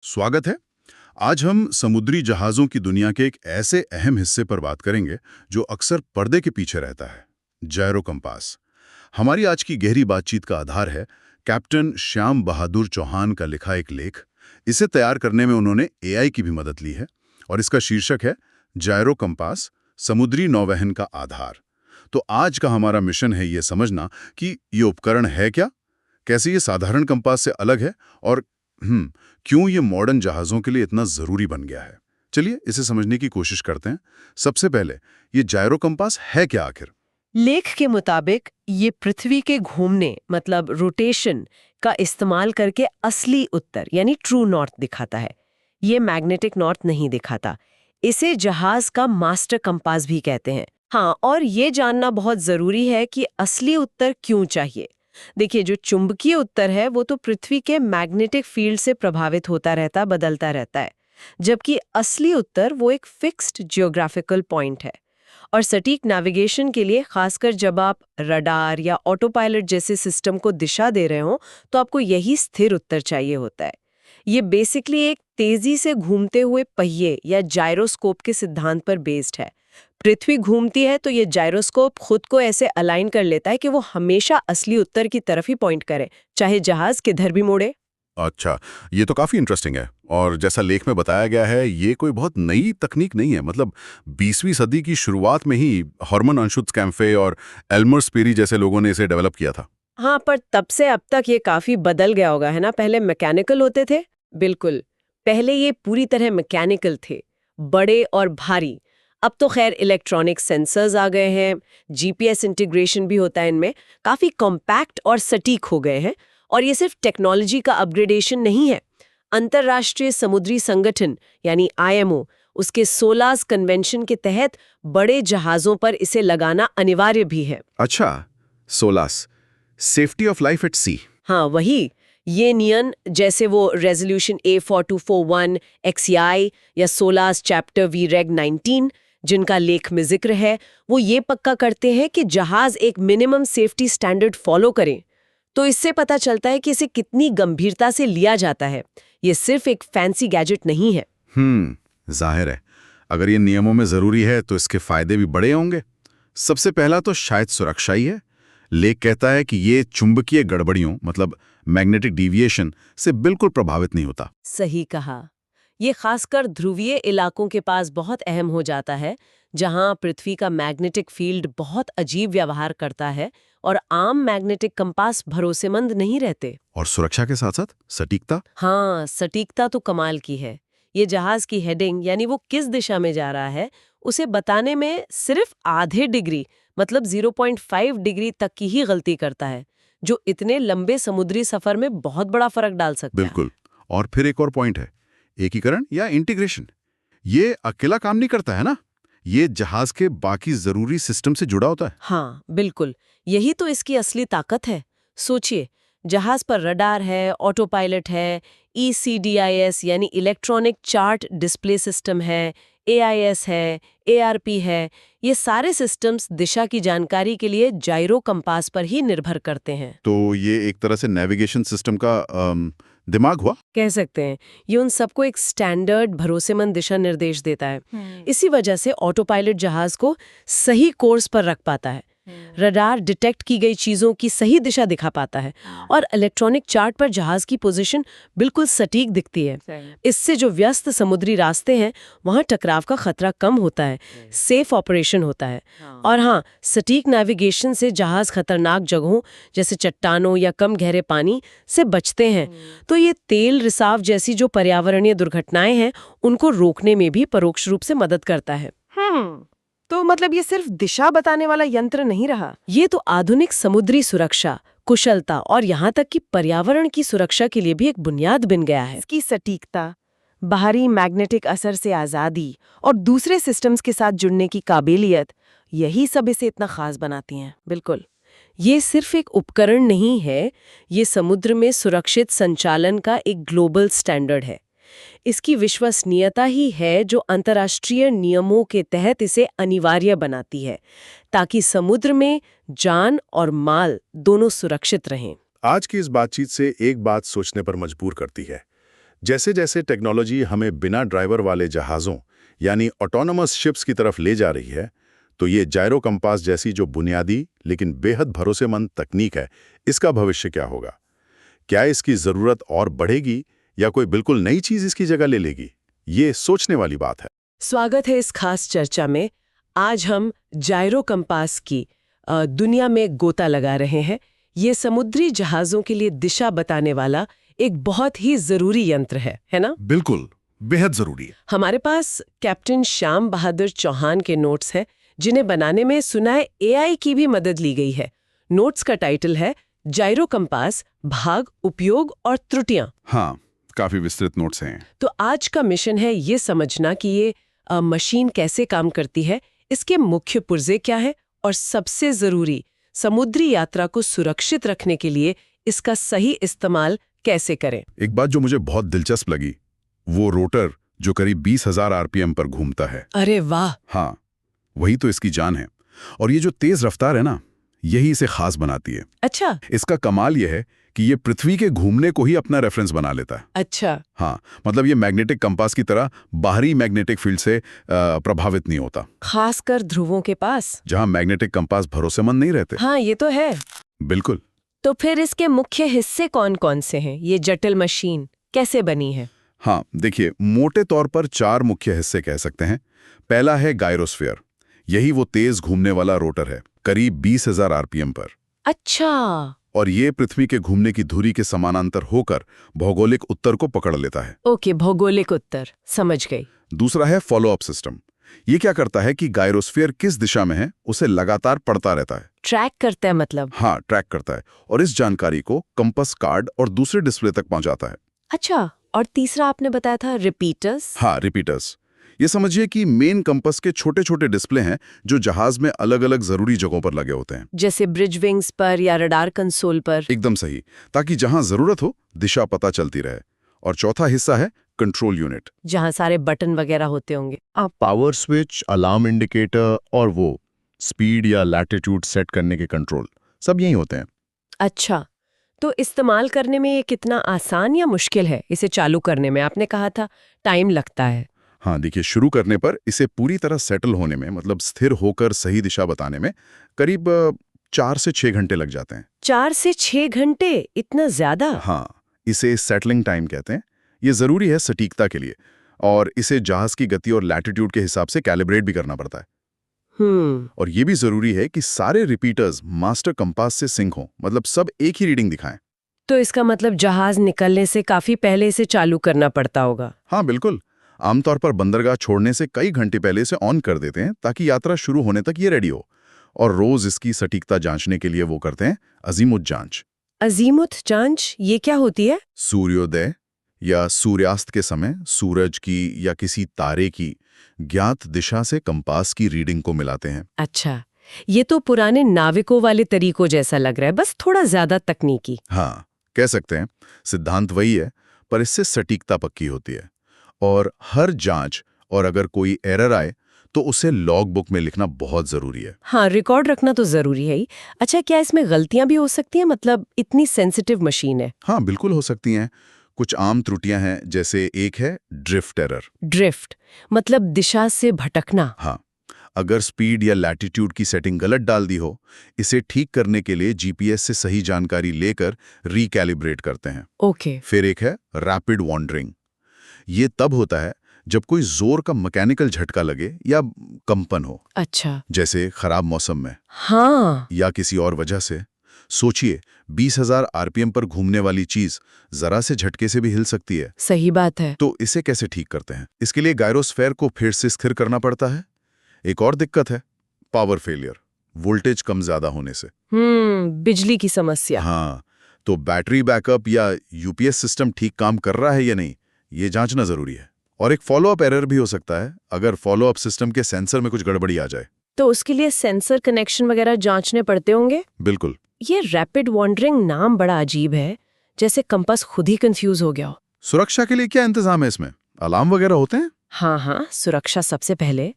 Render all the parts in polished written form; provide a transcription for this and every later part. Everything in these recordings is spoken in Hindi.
स्वागत है। आज हम समुद्री जहाज़ों की दुनिया के एक ऐसे अहम हिस्से पर बात करेंगे जो अक्सर पर्दे के पीछे रहता है, जायरो कंपास। हमारी आज की गहरी बातचीत का आधार है कैप्टन श्याम बहादुर चौहान का लिखा एक लेख। इसे तैयार करने में उन्होंने एआई की भी मदद ली है और इसका शीर्षक है जायरो कंपास, समुद्री नौवहन का आधार। तो आज का हमारा मिशन है ये समझना कि ये उपकरण है क्या, कैसे ये साधारण कंपास से अलग है और क्यों ये मॉडर्न जहाज़ों के लिए इतना ज़रूरी बन गया है। चलिए इसे समझने की कोशिश करते हैं। सबसे पहले, ये जायरो कंपास है क्या आखिर? लेख के मुताबिक ये पृथ्वी के घूमने मतलब रोटेशन का इस्तेमाल करके असली उत्तर यानी ट्रू नॉर्थ दिखाता है। ये मैग्नेटिक नॉर्थ नहीं दिखाता। इसे जहाज का मास्टर कंपास भी कहते हैं। हाँ, और ये जानना बहुत जरूरी है कि असली उत्तर क्यों चाहिए। देखिए, जो चुंबकीय उत्तर है वो तो पृथ्वी के मैग्नेटिक फील्ड से प्रभावित होता रहता, बदलता रहता है, जबकि असली उत्तर वो एक फिक्स्ड जियोग्राफिकल पॉइंट है। और सटीक नेविगेशन के लिए, खासकर जब आप रडार या ऑटो पायलट जैसे सिस्टम को दिशा दे रहे हो, तो आपको यही स्थिर उत्तर चाहिए होता है। ये बेसिकली एक तेजी से घूमते हुए पहिए या जायरोस्कोप के सिद्धांत पर बेस्ड है। पृथ्वी घूमती है तो ये जायरोस्कोप खुद को ऐसे अलाइन कर लेता है कि वो हमेशा असली उत्तर की तरफ ही पॉइंट करे, चाहे जहाज किधर भी मुड़े। अच्छा, ये तो काफ़ी इंटरेस्टिंग है और जैसा लेख में बताया गया है, ये कोई बहुत नई तकनीक नहीं है। मतलब 20वीं सदी की शुरुआत में ही हरमन अंशुत कैम्फे और एल्मर स्पीरी जैसे लोगों ने इसे डेवलप किया था। हाँ, पर तब से अब तक ये काफी बदल गया होगा, है ना? पहले मैकेनिकल होते थे। बिल्कुल, पहले ये पूरी तरह मैकेनिकल थे, बड़े और भारी। अब तो खैर इलेक्ट्रॉनिक सेंसर्स आ गए हैं, जीपीएस इंटीग्रेशन भी होता है इनमें, काफी कॉम्पैक्ट और सटीक हो गए हैं। और ये सिर्फ टेक्नोलॉजी का अपग्रेडेशन नहीं है। अंतर्राष्ट्रीय समुद्री संगठन यानी आईएमओ, उसके सोलास कन्वेंशन के तहत बड़े जहाजों पर इसे लगाना अनिवार्य भी है। अच्छा, SOLAS, safety of life at sea. हाँ, वही। ये नियम, जैसे वो रेजोल्यूशन A4241 XEI या सोलास चैप्टर वी रेग 19 जिनका लेख में जिक्र है, वो ये पक्का करते हैं कि जहाज एक मिनिमम सेफ्टी स्टैंडर्ड फॉलो करें। तो इससे पता चलता है कि इसे कितनी गंभीरता से लिया जाता है। ये सिर्फ एक फैंसी गैजेट नहीं है। जाहिर है, अगर ये नियमों में ज़रूरी है तो इसके फायदे भी बड़े होंगे। सबसे पहला तो शायद सुरक्षा ही है। लेख कहता है कि ये चुंबकीय गड़बड़ियों मतलब मैग्नेटिक डिविएशन से बिल्कुल प्रभावित नहीं होता। सही कहा। ये खासकर ध्रुवीय इलाकों के पास बहुत अहम हो जाता है, जहां पृथ्वी का मैग्नेटिक फील्ड बहुत अजीब व्यवहार करता है और आम मैग्नेटिक कंपास भरोसेमंद नहीं रहते। और सुरक्षा के साथ साथ सटीकता। हाँ, सटीकता तो कमाल की है। ये जहाज की हेडिंग यानी वो किस दिशा में जा रहा है, उसे बताने में सिर्फ आधे डिग्री मतलब 0.5 डिग्री तक की ही गलती करता है, जो इतने लंबे समुद्री सफर में बहुत बड़ा फर्क डाल सकता है। बिल्कुल। और फिर एक और पॉइंट है, एकीकरण या इंटीग्रेशन। ये अकेला काम नहीं करता है ना, ये जहाज के बाकी जरूरी सिस्टम से जुड़ा होता है। हाँ, बिल्कुल। यही तो इसकी असली ताकत है। सोचिए, जहाज पर रडार है, ऑटो पायलट है, ECDIS यानी इलेक्ट्रॉनिक चार्ट डिस्प्ले सिस्टम है, AIS है, ARP है। ये सारे सिस्टम्स दिशा की जानकारी के लिए जाइरो कंपास पर ही निर्भर करते हैं। तो ये एक तरह से नेविगेशन सिस्टम का दिमाग हुआ। कह सकते हैं, ये उन सबको एक स्टैंडर्ड भरोसेमंद दिशा निर्देश देता है। इसी वजह से ऑटो पायलट जहाज को सही कोर्स पर रख पाता है, रडार डिटेक्ट की गई चीजों की सही दिशा दिखा पाता है, और इलेक्ट्रॉनिक चार्ट पर जहाज की पोजीशन बिल्कुल सटीक दिखती है। इससे जो व्यस्त समुद्री रास्ते हैं वहां टकराव का खतरा कम होता है, सेफ ऑपरेशन होता है। और हाँ, सटीक नेविगेशन से जहाज खतरनाक जगहों जैसे चट्टानों या कम गहरे पानी से बचते हैं। तो ये तेल रिसाव जैसी जो पर्यावरणीय दुर्घटनाएं हैं उनको रोकने में भी परोक्ष रूप से मदद करता है। तो मतलब ये सिर्फ दिशा बताने वाला यंत्र नहीं रहा। ये तो आधुनिक समुद्री सुरक्षा, कुशलता और यहाँ तक कि पर्यावरण की सुरक्षा के लिए भी एक बुनियाद बन गया है। इसकी सटीकता, बाहरी मैग्नेटिक असर से आज़ादी और दूसरे सिस्टम्स के साथ जुड़ने की काबिलियत, यही सब इसे इतना खास बनाती हैं। बिल्कुल, ये सिर्फ एक उपकरण नहीं है, ये समुद्र में सुरक्षित संचालन का एक ग्लोबल स्टैंडर्ड है। इसकी विश्वसनीयता ही है जो अंतर्राष्ट्रीय नियमों के तहत इसे अनिवार्य बनाती है, ताकि समुद्र में जान और माल दोनों सुरक्षित रहें। आज की इस बातचीत से एक बात सोचने पर मजबूर करती है। जैसे जैसे टेक्नोलॉजी हमें बिना ड्राइवर वाले जहाज़ों यानी ऑटोनोमस शिप्स की तरफ ले जा रही है, तो ये जायरो कंपास जैसी जो बुनियादी लेकिन बेहद भरोसेमंद तकनीक है, इसका भविष्य क्या होगा? क्या इसकी ज़रूरत और बढ़ेगी या कोई बिल्कुल नई चीज़ इसकी जगह ले लेगी? ये सोचने वाली बात है। स्वागत है इस खास चर्चा में। आज हम जायरो कंपास की दुनिया में गोता लगा रहे हैं। ये समुद्री जहाज़ों के लिए दिशा बताने वाला एक बहुत ही ज़रूरी यंत्र है ना? बिल्कुल, बेहद ज़रूरी है। हमारे पास कैप्टन श्याम बहादुर चौहान के नोट्स हैं, जिन्हें बनाने में सुना है AI की भी मदद ली गई है। नोट्स का टाइटल है जायरो कंपास, भाग, उपयोग और त्रुटियां। हाँ, काफ़ी विस्तृत नोट्स हैं। तो आज का मिशन है ये समझना कि ये मशीन कैसे काम करती है, इसके मुख्य पुर्जे क्या है और सबसे ज़रूरी, समुद्री यात्रा को सुरक्षित रखने के लिए इसका सही इस्तेमाल कैसे करें। एक बात जो मुझे बहुत दिलचस्प लगी, वो रोटर जो करीब 20,000 RPM पर घूमता है। अरे वाह! हाँ, वही तो इसकी जान है। और ये जो तेज रफ्तार है ना, यही इसे खास बनाती है। अच्छा। इसका कमाल यह है कि ये पृथ्वी के घूमने को ही अपना रेफरेंस बना लेता है। अच्छा। हाँ, मतलब ये मैग्नेटिक कंपास की तरह बाहरी मैग्नेटिक फील्ड से प्रभावित नहीं होता। खासकर ध्रुवों के पास, जहां मैग्नेटिक कंपास भरोसेमंद नहीं रहते। हाँ, ये तो है। बिल्कुल। तो फिर इसके मुख्य हिस्से कौन-कौन से हैं? ये जटिल मशीन कैसे बनी है? हाँ, देखिए, मोटे तौर पर 4 मुख्य हिस्से कह सकते हैं। पहला है गायरोस्फीयर। यही वो तेज घूमने वाला रोटर है, करीब 20,000 RPM पर। अच्छा। और ये पृथ्वी के घूमने की धुरी के समानांतर होकर भौगोलिक उत्तर को पकड़ लेता है। ओके, भौगोलिक उत्तर, समझ गई। दूसरा है फॉलो अप सिस्टम। ये क्या करता है कि गायरोस्फीयर किस दिशा में है, उसे लगातार पढ़ता रहता है। ट्रैक करता है मतलब? हाँ, ट्रैक करता है और इस जानकारी को कंपास कार्ड और दूसरे डिस्प्ले तक पहुंचाता है। अच्छा, और तीसरा आपने बताया था रिपीटर्स? हाँ, रिपीटर्स। ये समझिए कि मेन कंपास के छोटे छोटे डिस्प्ले हैं जो जहाज में अलग अलग जरूरी जगहों पर लगे होते हैं। जैसे ब्रिज विंग्स पर या रडार कंसोल पर? एकदम सही, ताकि जहां जरूरत हो दिशा पता चलती रहे। और चौथा हिस्सा है कंट्रोल यूनिट, जहां सारे बटन वगैरह होते होंगे। पावर स्विच, अलार्म इंडिकेटर और वो स्पीड या लैटिट्यूड सेट करने के कंट्रोल, सब यही होते हैं। अच्छा, तो इस्तेमाल करने में ये कितना आसान या मुश्किल है? इसे चालू करने में आपने कहा था टाइम लगता है। हाँ, देखिए, शुरू करने पर इसे पूरी तरह सेटल होने में, मतलब स्थिर होकर सही दिशा बताने में करीब 4 से 6 घंटे लग जाते हैं। 4 से 6 घंटे? इतना ज्यादा? हाँ, इसे सेटलिंग टाइम कहते हैं। ये जरूरी है सटीकता के लिए, और इसे जहाज की गति और लैटिट्यूड के हिसाब से कैलिब्रेट भी करना पड़ता है। और ये भी जरूरी है कि सारे रिपीटर्स मास्टर कंपास से सिंक हों, मतलब सब एक ही रीडिंग दिखाएं। तो इसका मतलब जहाज निकलने से काफी पहले इसे चालू करना पड़ता होगा। हाँ, बिल्कुल। आमतौर पर बंदरगाह छोड़ने से कई घंटे पहले इसे ऑन कर देते हैं ताकि यात्रा शुरू होने तक ये रेडी हो। और रोज इसकी सटीकता जांचने के लिए वो करते हैं अजीमुथ जांच। अजीमुथ जांच, ये क्या होती है? सूर्योदय या सूर्यास्त के समय सूरज की या किसी तारे की ज्ञात दिशा से कंपास की रीडिंग को मिलाते हैं। अच्छा, ये तो पुराने नाविकों वाले तरीकों जैसा लग रहा है, बस थोड़ा ज्यादा तकनीकी। हाँ, कह सकते हैं। सिद्धांत वही है, पर इससे सटीकता पक्की होती है। और हर जांच और अगर कोई एरर आए तो उसे लॉग बुक में लिखना बहुत जरूरी है। हाँ, रिकॉर्ड रखना तो जरूरी है ही। अच्छा, क्या इसमें गलतियां भी हो सकती हैं? मतलब इतनी सेंसिटिव मशीन है। हाँ, बिल्कुल हो सकती हैं। कुछ आम त्रुटियां हैं, जैसे एक है ड्रिफ्ट एरर। ड्रिफ्ट मतलब दिशा से भटकना। हाँ, अगर स्पीड या लैटिट्यूड की सेटिंग गलत डाल दी हो, इसे ठीक करने के लिए जीपीएस से सही जानकारी लेकर रिकैलिब्रेट करते हैं। ओके। फिर एक है रैपिड वॉन्डरिंग। ये तब होता है जब कोई जोर का मैकेनिकल झटका लगे या कंपन हो। अच्छा। जैसे खराब मौसम में। हाँ। या किसी और वजह से। सोचिए, 20,000 RPM पर घूमने वाली चीज जरा से झटके से भी हिल सकती है। सही बात है। तो इसे कैसे ठीक करते हैं? इसके लिए गायरोस्फीयर को फिर से स्थिर करना पड़ता है। एक और दिक्कत है पावर फेलियर, वोल्टेज कम ज्यादा होने से। बिजली की समस्या। हाँ, तो बैटरी बैकअप या यूपीएस सिस्टम ठीक काम कर रहा है या नहीं, ये जांचना जरूरी है। और एक फॉलोअप एरर भी हो सकता है, अगर फॉलोअप सिस्टम के सेंसर में कुछ गड़बड़ी आ जाए। तो उसके लिए सेंसर कनेक्शन वगैरह जांचने पड़ते होंगे। बिल्कुल। ये रैपिड वॉन्डरिंग नाम बड़ा अजीब है, जैसे कंपास खुद ही कंफ्यूज हो गया हो। सुरक्षा के लिए क्या इंतजाम है इसमें? अलार्म वगैरह होते हैं? हाँ, सुरक्षा सबसे पहले।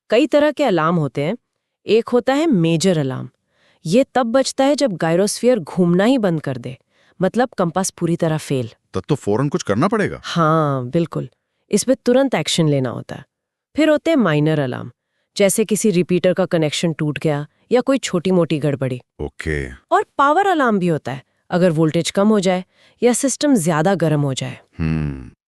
कई तरह के अलार्म होते हैं। एक होता है मेजर अलार्म। ये तब बजता है जब गायरोस्फीयर घूमना ही बंद कर दे, मतलब कंपास पूरी तरह फेल। तब तो फौरन कुछ करना पड़ेगा। हाँ बिल्कुल, इस पे तुरंत एक्शन लेना होता है। फिर होते हैं माइनर अलार्म, जैसे किसी रिपीटर का कनेक्शन टूट गया या कोई छोटी मोटी गड़बड़ी। ओके। और पावर अलार्म भी होता है, अगर वोल्टेज कम हो जाए या सिस्टम ज्यादा गर्म हो जाए।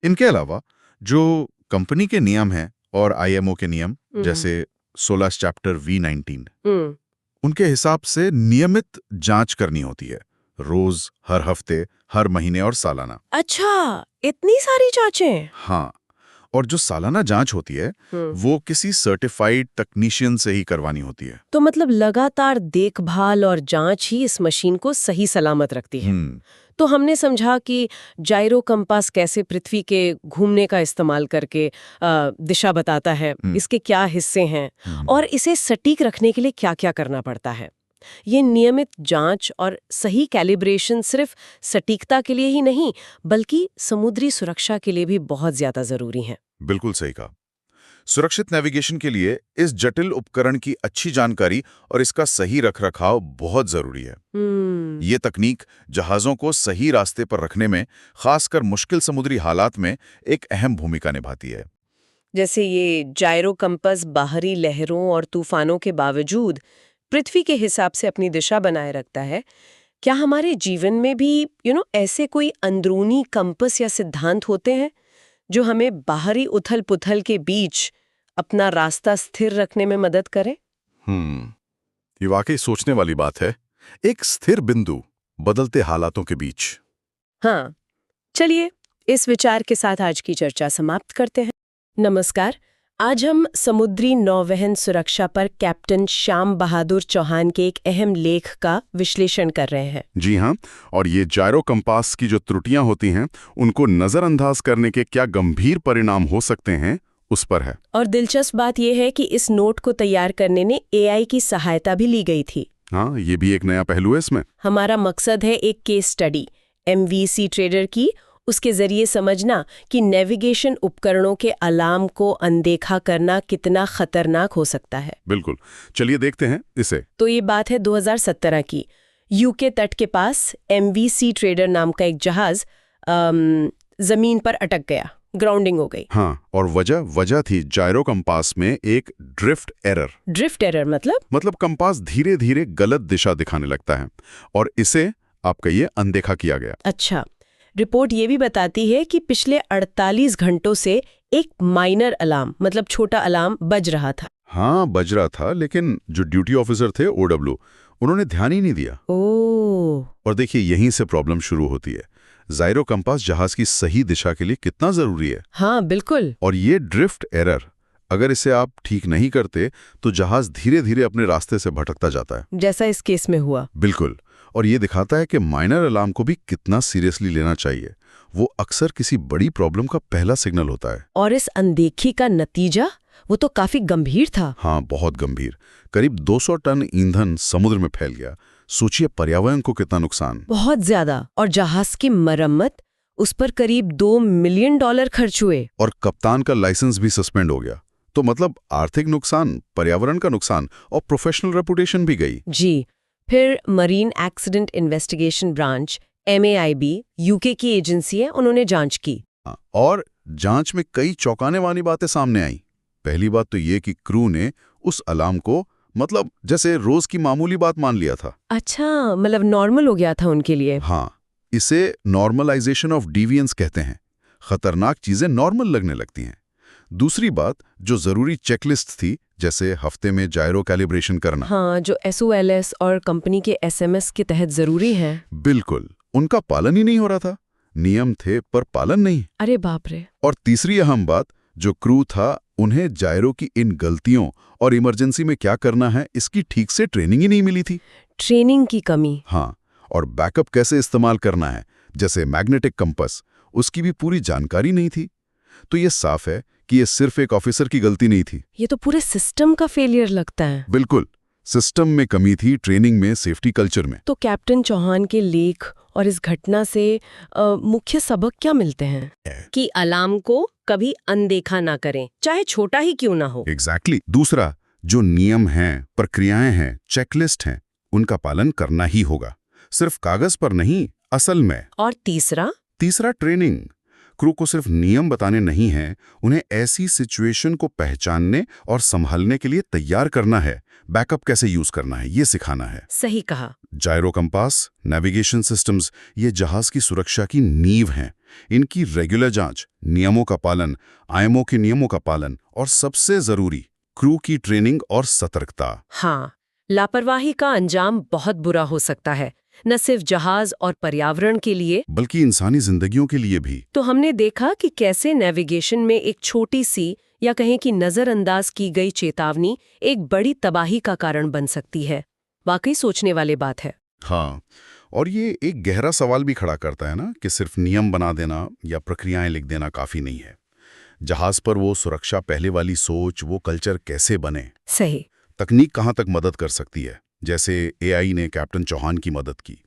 इनके अलावा जो कंपनी के नियम हैं और आईएमओ के नियम, जैसे 16 चैप्टर V19, उनके हिसाब से नियमित जांच करनी होती है, रोज, हर हफ्ते, हर महीने और सालाना। अच्छा, इतनी सारी जांचें? हाँ, और जो सालाना जांच होती है वो किसी सर्टिफाइड टेक्नीशियन से ही करवानी होती है। तो मतलब लगातार देखभाल और जांच ही इस मशीन को सही सलामत रखती है। तो हमने समझा कि जायरो कंपास कैसे पृथ्वी के घूमने का इस्तेमाल करके दिशा बताता है, इसके क्या हिस्से हैं और इसे सटीक रखने के लिए क्या-क्या करना पड़ता है। ये नियमित जांच और सही कैलिब्रेशन सिर्फ सटीकता के लिए ही नहीं, बल्कि समुद्री सुरक्षा के लिए भी बहुत ज्यादा जरूरी है। बिल्कुल सही कहा। सुरक्षित नेविगेशन के लिए इस जटिल उपकरण की अच्छी जानकारी और इसका सही रखरखाव बहुत जरूरी है। ये तकनीक जहाजों को सही रास्ते पर रखने में, खासकर मुश्किल समुद्री हालात में, एक अहम भूमिका निभाती है। जैसे ये जायरो कंपास बाहरी लहरों और तूफानों के बावजूद पृथ्वी के हिसाब से अपनी दिशा बनाए रखता है, क्या हमारे जीवन में भी ऐसे कोई अंदरूनी कंपास या सिद्धांत होते हैं जो हमें बाहरी उथल-पुथल के बीच अपना रास्ता स्थिर रखने में मदद करें? ये वाकई सोचने वाली बात है, एक स्थिर बिंदु बदलते हालातों के बीच। हाँ, चलिए इस विचार के साथ आज की चर्चा समाप्त करते हैं। नमस्कार, आज हम समुद्री नौवहन सुरक्षा पर कैप्टन श्याम बहादुर चौहान के एक अहम लेख का विश्लेषण कर रहे हैं। जी हाँ, और ये जायरो कंपास की जो त्रुटियां होती हैं, उनको नजरअंदाज करने के क्या गंभीर परिणाम हो सकते हैं, उस पर है। और दिलचस्प बात यह है कि इस नोट को तैयार करने में AI की सहायता भी ली गई थी। हाँ, ये भी एक नया पहलू है इसमें। हमारा मकसद है एक केस स्टडी MV Seatrader की, उसके जरिए समझना कि नेविगेशन उपकरणों के अलार्म को अनदेखा करना कितना खतरनाक हो सकता है। बिल्कुल, चलिए देखते हैं इसे। तो ये बात है 2017 की। यूके तट के पास MV Seatrader नाम का एक जहाज जमीन पर अटक गया, ग्राउंडिंग हो गई। हाँ, और वजह थी जायरो कंपास में एक ड्रिफ्ट एरर। ड्रिफ्ट एरर मतलब कंपास धीरे धीरे गलत दिशा दिखाने लगता है और इसे आप कहिए अनदेखा किया गया। अच्छा, रिपोर्ट ये भी बताती है कि पिछले 48 घंटों से एक माइनर अलार्म मतलब छोटा अलार्म बज रहा था। हाँ, बज रहा था, लेकिन जो ड्यूटी ऑफिसर थे OW, उन्होंने ध्यान ही नहीं दिया। और देखिए, यहीं से प्रॉब्लम शुरू होती है। जायरो कंपास जहाज की सही दिशा के लिए कितना जरूरी है। हाँ बिल्कुल। और ये ड्रिफ्ट एरर, अगर इसे आप ठीक नहीं करते तो जहाज धीरे धीरे अपने रास्ते से भटकता जाता है, जैसा इस केस में हुआ। बिल्कुल। और ये दिखाता है कि माइनर अलार्म को भी कितना सीरियसली लेना चाहिए। वो अक्सर किसी बड़ी प्रॉब्लम का पहला सिग्नल होता है। और इस अनदेखी का नतीजा वो तो काफी गंभीर था। हाँ, बहुत गंभीर। करीब 200 टन ईंधन समुद्र में फैल गया। सोचिए पर्यावरण को कितना नुकसान। बहुत ज्यादा। और जहाज की मरम्मत, उस पर करीब $2 मिलियन खर्च हुए। और कप्तान का लाइसेंस भी सस्पेंड हो गया। तो मतलब आर्थिक नुकसान, पर्यावरण का नुकसान और प्रोफेशनल रेपुटेशन भी गई। जी। फिर marine accident investigation branch MAIB UK की एजेंसी है, उन्होंने जांच की। और जांच में कई चौंकाने वाली बातें सामने आई। पहली बात तो ये कि क्रू ने उस अलार्म को मतलब जैसे रोज की मामूली बात मान लिया था। अच्छा, मतलब नॉर्मल हो गया था उनके लिए। हाँ, इसे नॉर्मलाइजेशन ऑफ डिविएंस कहते हैं। खतरनाक चीजें नॉर्मल लगने लगती हैं। दूसरी बात, जो जरूरी चेकलिस्ट थी, जैसे हफ्ते में जायरो कैलिब्रेशन करना, हाँ, जो SOLS और कंपनी के SMS के तहत जरूरी है, बिल्कुल उनका पालन ही नहीं हो रहा था। नियम थे पर पालन नहीं। अरे बाप रे। और तीसरी अहम बात, जो क्रू था, उन्हें जायरो की इन गलतियों और इमरजेंसी में क्या करना है, इसकी ठीक से ट्रेनिंग ही नहीं मिली थी। ट्रेनिंग की कमी। हाँ, और बैकअप कैसे इस्तेमाल करना है, जैसे मैग्नेटिक कंपास, उसकी भी पूरी जानकारी नहीं थी। तो ये साफ है कि ये सिर्फ एक ऑफिसर की गलती नहीं थी। ये तो पूरे सिस्टम का फेलियर लगता है। बिल्कुल, सिस्टम में कमी थी, ट्रेनिंग में, सेफ्टी कल्चर में। तो कैप्टन चौहान के लेख और इस घटना से मुख्य सबक क्या मिलते हैं? कि अलार्म को कभी अनदेखा ना करें, चाहे छोटा ही क्यों ना हो। एग्जैक्टली। दूसरा, जो नियम हैं, प्रक्रियाएं हैं, चेकलिस्ट हैं, उनका पालन करना ही होगा, सिर्फ कागज पर नहीं, असल में। और तीसरा, तीसरा, ट्रेनिंग। क्रू को सिर्फ नियम बताने नहीं है, उन्हें ऐसी सिचुएशन को पहचानने और संभालने के लिए तैयार करना है। बैकअप कैसे यूज करना है, ये सिखाना है। सही कहा। जायरो कंपास, नेविगेशन सिस्टम्स, ये जहाज की सुरक्षा की नींव हैं। इनकी रेगुलर जांच, नियमों का पालन, आईएमओ के नियमों का पालन और सबसे जरूरी, क्रू की ट्रेनिंग और सतर्कता। हाँ, लापरवाही का अंजाम बहुत बुरा हो सकता है, न सिर्फ जहाज और पर्यावरण के लिए, बल्कि इंसानी जिंदगियों के लिए भी। तो हमने देखा कि कैसे नेविगेशन में एक छोटी सी या कहें कि नजरअंदाज की गई चेतावनी एक बड़ी तबाही का कारण बन सकती है। वाकई सोचने वाली बात है। हाँ, और ये एक गहरा सवाल भी खड़ा करता है ना कि सिर्फ नियम बना देना या प्रक्रियाएं लिख देना काफी नहीं है। जहाज पर वो सुरक्षा पहले वाली सोच, वो कल्चर कैसे बने? सही। तकनीक कहाँ तक मदद कर सकती है, जैसे एआई ने कैप्टन चौहान की मदद की,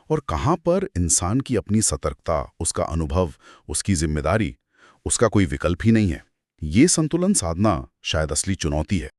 और कहाँ पर इंसान की अपनी सतर्कता, उसका अनुभव, उसकी जिम्मेदारी, उसका कोई विकल्प ही नहीं है। ये संतुलन साधना शायद असली चुनौती है।